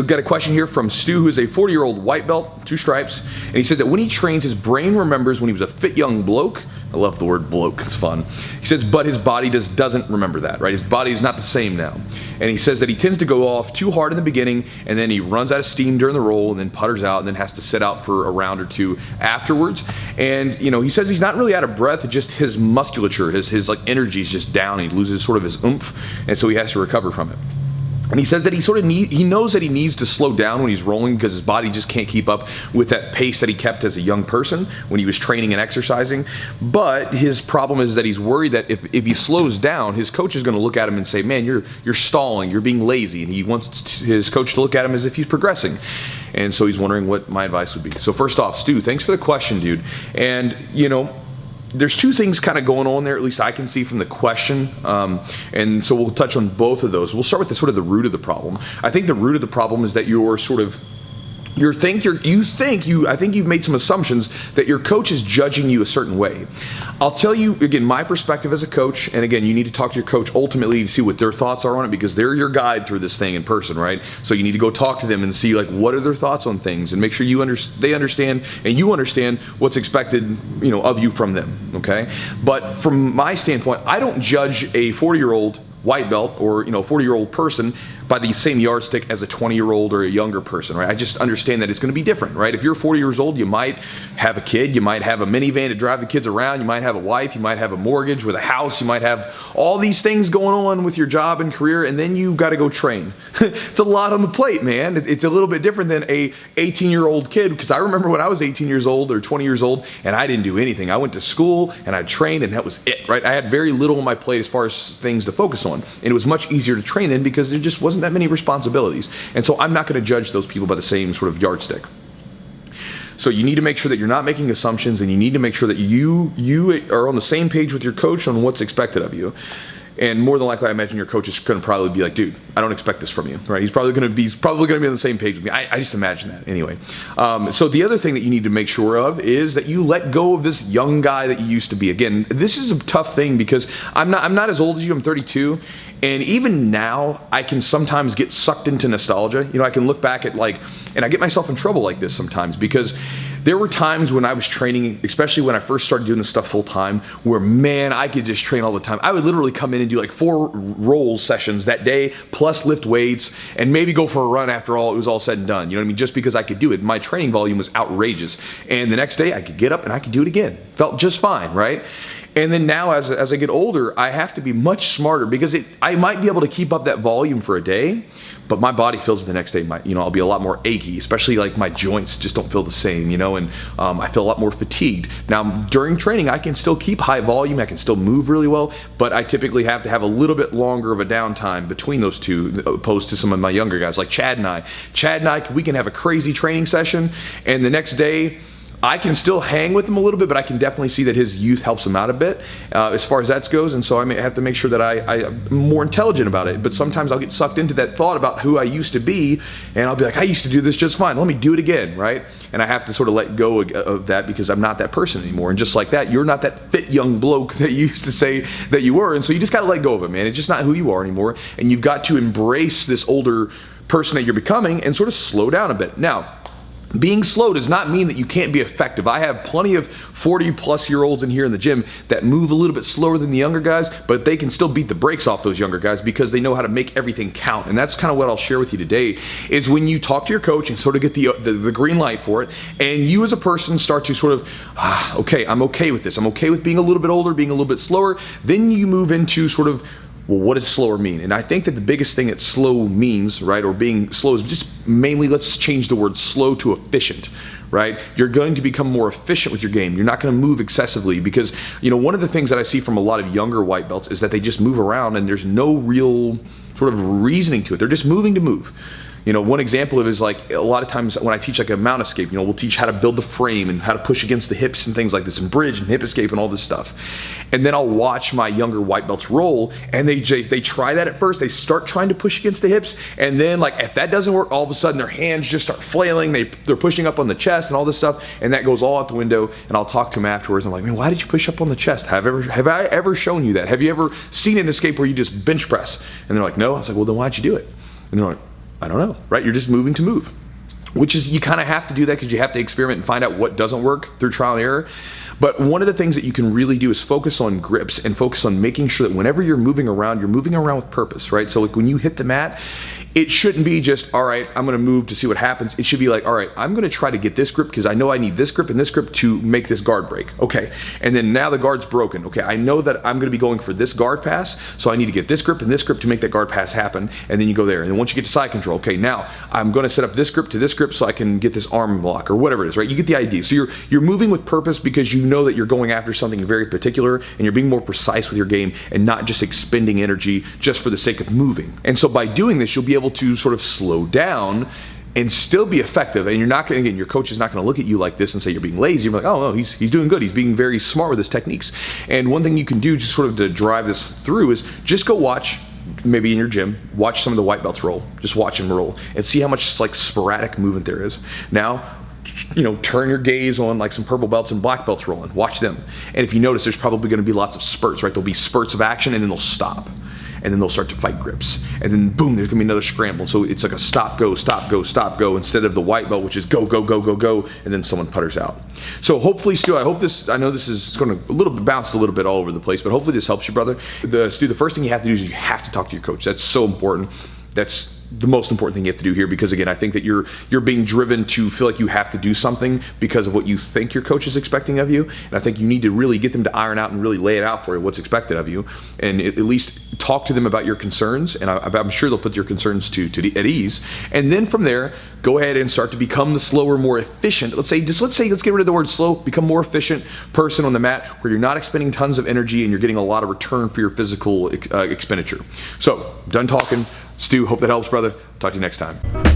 we've got a question here from Stu, who's a 40-year-old white belt, 2 stripes, and he says that when he trains, his brain remembers when he was a fit young bloke. I love the word bloke, it's fun. He says, but his body doesn't remember that, right? His body is not the same now. And he says that he tends to go off too hard in the beginning, and then he runs out of steam during the roll, and then putters out, and then has to sit out for a round or 2 afterwards. And, you know, he says he's not really out of breath, just his musculature, his like energy is just down. He loses sort of his oomph, and so he has to recover from it. And he says that he knows that he needs to slow down when he's rolling because his body just can't keep up with that pace that he kept as a young person when he was training and exercising. But his problem is that he's worried that if he slows down, his coach is going to look at him and say, man, you're stalling, you're being lazy. And he wants his coach to look at him as if he's progressing. And so he's wondering what my advice would be. So first off, Stu, thanks for the question, dude. And, you know, there's 2 things kind of going on there, at least I can see from the question, and so we'll touch on both of those. We'll start with the root of the problem. I think the root of the problem is that you're sort of I think you've made some assumptions that your coach is judging you a certain way. I'll tell you, again, my perspective as a coach, and again, you need to talk to your coach ultimately to see what their thoughts are on it because they're your guide through this thing in person, right? So you need to go talk to them and see like what are their thoughts on things and make sure they understand and you understand what's expected, you know, of you from them, okay? But from my standpoint, I don't judge a 40-year-old white belt or, you know, 40-year-old person by the same yardstick as a 20-year-old or a younger person, right? I just understand that it's going to be different, right? If you're 40 years old, you might have a kid, you might have a minivan to drive the kids around, you might have a wife, you might have a mortgage with a house, you might have all these things going on with your job and career, and then you got to go train. It's a lot on the plate, man. It's a little bit different than a 18-year-old kid, because I remember when I was 18 years old or 20 years old, and I didn't do anything. I went to school and I trained, and that was it, right? I had very little on my plate as far as things to focus on, and it was much easier to train then because there just wasn't that many responsibilities. And so I'm not going to judge those people by the same sort of yardstick. So you need to make sure that you're not making assumptions, and you need to make sure that you are on the same page with your coach on what's expected of you. And more than likely, I imagine your coach is going to probably be like, dude, I don't expect this from you, right? He's probably going to be on the same page with me. I just imagine that anyway. So the other thing that you need to make sure of is that you let go of this young guy that you used to be. Again, this is a tough thing because I'm not as old as you. I'm 32. And even now, I can sometimes get sucked into nostalgia. You know, I can look back at and I get myself in trouble like this sometimes because there were times when I was training, especially when I first started doing this stuff full time, where, man, I could just train all the time. I would literally come in and do like 4 roll sessions that day, plus lift weights, and maybe go for a run after all it was all said and done. You know what I mean? Just because I could do it. My training volume was outrageous. And the next day, I could get up and I could do it again. Felt just fine, right? And then now, as I get older, I have to be much smarter because I might be able to keep up that volume for a day, but my body feels it the next day. I'll be a lot more achy, especially like my joints just don't feel the same, and I feel a lot more fatigued. Now, during training, I can still keep high volume, I can still move really well, but I typically have to have a little bit longer of a downtime between those two, opposed to some of my younger guys like Chad and I. Chad and I, we can have a crazy training session, and the next day, I can still hang with him a little bit, but I can definitely see that his youth helps him out a bit as far as that goes. And so I may have to make sure that I'm more intelligent about it. But sometimes I'll get sucked into that thought about who I used to be, and I'll be like, I used to do this just fine. Let me do it again, right? And I have to sort of let go of that because I'm not that person anymore. And just like that, you're not that fit young bloke that you used to say that you were. And so you just got to let go of it, man. It's just not who you are anymore. And you've got to embrace this older person that you're becoming and sort of slow down a bit. Now, being slow does not mean that you can't be effective. I have plenty of 40-plus-year-olds in here in the gym that move a little bit slower than the younger guys, but they can still beat the brakes off those younger guys because they know how to make everything count. And that's kind of what I'll share with you today is when you talk to your coach and sort of get the green light for it, and you as a person start to sort of, okay, I'm okay with this. I'm okay with being a little bit older, being a little bit slower. Then you move into sort of, well, what does slower mean? And I think that the biggest thing that slow means, right, or being slow is just mainly, let's change the word slow to efficient, right? You're going to become more efficient with your game. You're not going to move excessively because, one of the things that I see from a lot of younger white belts is that they just move around and there's no real sort of reasoning to it. They're just moving to move. One example of it is like a lot of times when I teach like a mount escape, we'll teach how to build the frame and how to push against the hips and things like this and bridge and hip escape and all this stuff. And then I'll watch my younger white belts roll and they try that at first. They start trying to push against the hips, and then like if that doesn't work, all of a sudden their hands just start flailing. They're pushing up on the chest and all this stuff, and that goes all out the window. And I'll talk to them afterwards. I'm like, man, why did you push up on the chest? Have I ever shown you that? Have you ever seen an escape where you just bench press? And they're like, no. I was like, well, then why'd you do it? And they're like, I don't know, right? You're just moving to move. Which is, you kind of have to do that because you have to experiment and find out what doesn't work through trial and error. But one of the things that you can really do is focus on grips and focus on making sure that whenever you're moving around with purpose, right? So like when you hit the mat, it shouldn't be just, all right, I'm gonna move to see what happens. It should be like, all right, I'm gonna try to get this grip because I know I need this grip and this grip to make this guard break. Okay, and then now the guard's broken. Okay, I know that I'm gonna be going for this guard pass, so I need to get this grip and this grip to make that guard pass happen, and then you go there. And then once you get to side control, okay, now I'm gonna set up this grip to this grip so I can get this arm block or whatever it is, right? You get the idea. So you're moving with purpose because you know that you're going after something very particular and you're being more precise with your game and not just expending energy just for the sake of moving. And so by doing this, you'll be able to sort of slow down and still be effective. And you're not going to, again, your coach is not going to look at you like this and say you're being lazy. You're like, oh no, he's doing good. He's being very smart with his techniques. And one thing you can do just sort of to drive this through is just go watch, maybe in your gym, watch some of the white belts roll. Just watch them roll and see how much like sporadic movement there is. Now, you know, turn your gaze on like some purple belts and black belts rolling. Watch them. And if you notice, there's probably going to be lots of spurts, right? There'll be spurts of action and then they'll stop. And then they'll start to fight grips. And then boom, there's gonna be another scramble. So it's like a stop, go, stop, go, stop, go, instead of the white belt, which is go, go, go, go, go, and then someone putters out. So hopefully, Stu, I know this is gonna bounce a little bit all over the place, but hopefully this helps you, brother. Stu, the first thing you have to do is you have to talk to your coach. That's so important. That's the most important thing you have to do here, because again, I think that you're being driven to feel like you have to do something because of what you think your coach is expecting of you. And I think you need to really get them to iron out and really lay it out for you, what's expected of you, and at least talk to them about your concerns. And I'm sure they'll put your concerns at ease. And then from there, go ahead and start to become the slower, more efficient. Let's get rid of the word slow, become more efficient person on the mat where you're not expending tons of energy and you're getting a lot of return for your physical expenditure. So, done talking. Stu, hope that helps, brother. Talk to you next time.